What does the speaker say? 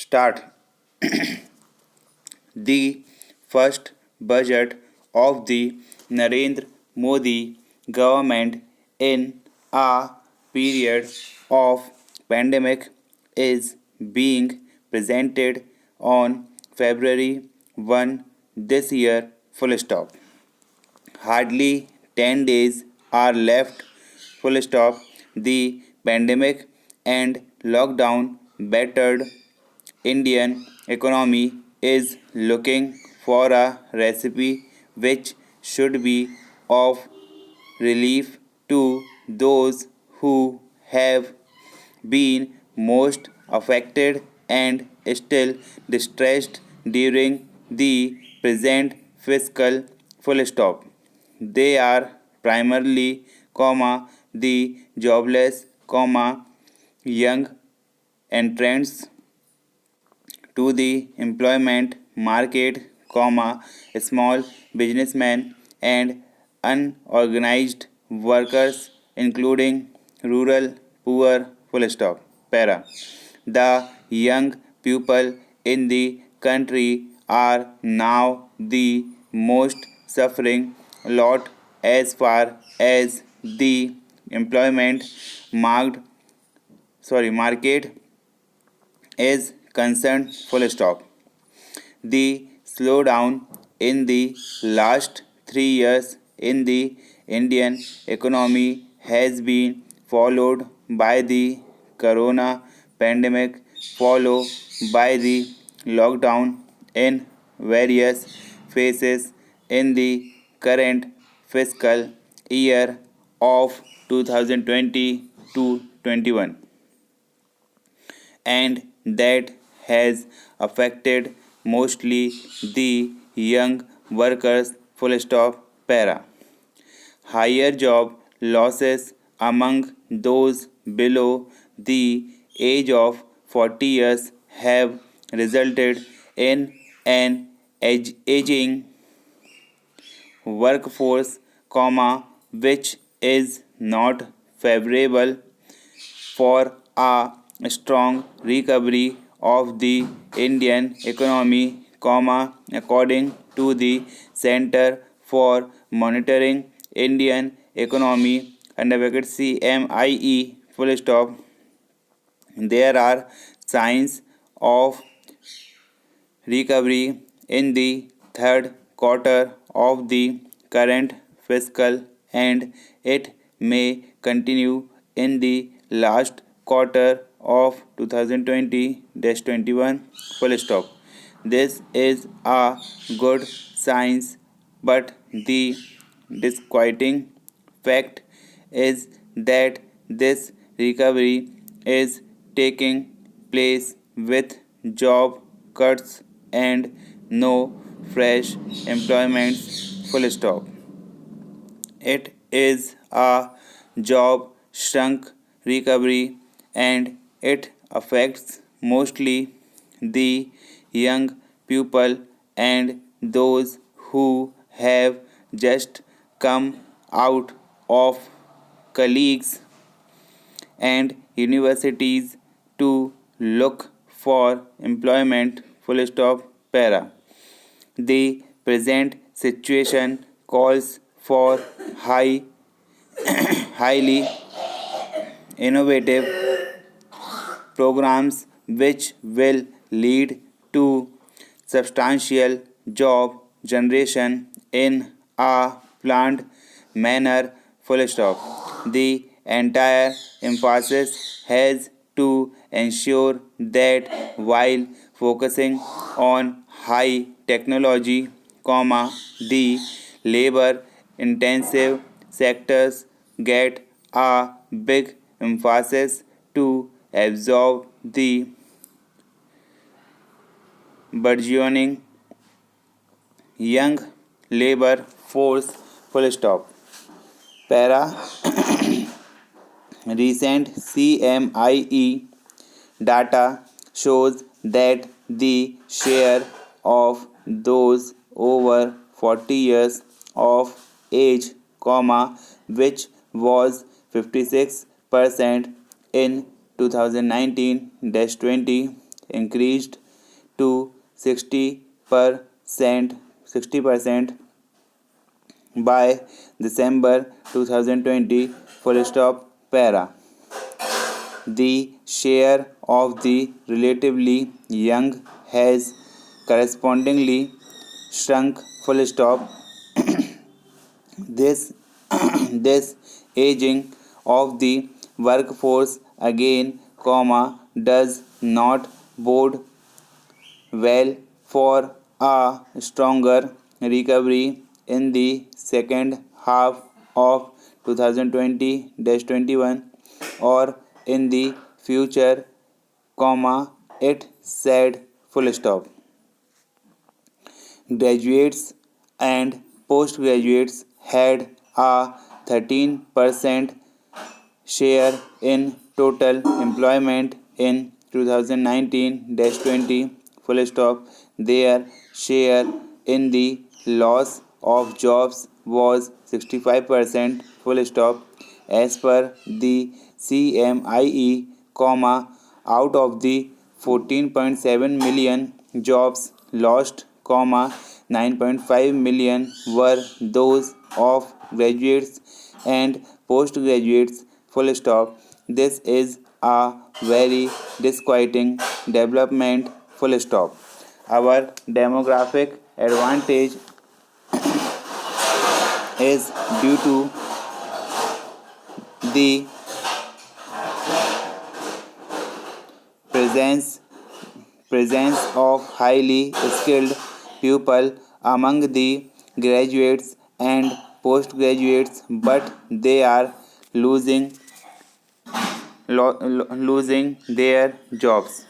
start. The first budget of the Narendra Modi government in a period of pandemic is being presented on February 1 this year. Full stop. Hardly 10 days are left. Full stop. The pandemic and lockdown battered Indian economy is looking for a recipe which should be of relief to those who have been most affected and still distressed during the present fiscal full stop. They are primarily, the jobless, young entrants to the employment market, small businessmen and unorganized workers, including rural poor. Full stop. Para. The young people in the country are now the most suffering lot as far as the employment marked market is concerned. Full stop. The slowdown in the last 3 years in the Indian economy has been followed by the corona pandemic, followed by the lockdown in various phases in the current fiscal year of 2020 to 21, and that has affected mostly the young workers. Full stop. Para. Higher job losses among those below the age of 40 years have resulted in an aging workforce, which is not favorable for a strong recovery of the Indian economy, according to the Center for Monitoring Indian Economy under bracket CMIE. Full stop. There are signs of recovery in the third quarter of the current fiscal, and it may continue in the last quarter of 2020-21. Full stop. This is a good sign, but the disquieting fact is that this recovery is taking place with job cuts and no fresh employments. Full stop. It is a job shrunk recovery, and it affects mostly the young people and those who have just come out of colleagues and universities to look for employment. Full stop. Para. The present situation calls for highly innovative programs which will lead to substantial job generation in a planned manner. Full stop. The entire emphasis has to ensure that while focusing on high technology, the labor intensive sectors get a big emphasis to absorb the burgeoning young labor force. Full stop. Para. Recent CMIE data shows that the share of those over 40 years of age, which was 56% in 2019-20, increased to 60% by December 2020, full stop, para. The share of the relatively young has correspondingly shrunk, full stop. This, this aging of the workforce again, does not bode well for a stronger recovery in the second half of 2020-21 or in the future, it said, full stop. Graduates and postgraduates had a 13% share in total employment in 2019-20, full stop. Their share in the loss of jobs was 65%, full stop. As per the CMIE, out of the 14.7 million jobs lost, 9.5 million were those of graduates and postgraduates, full stop. This is a very disquieting development, full stop. Our demographic advantage is due to the presence presence of highly skilled people among the graduates and postgraduates, but they are losing their jobs.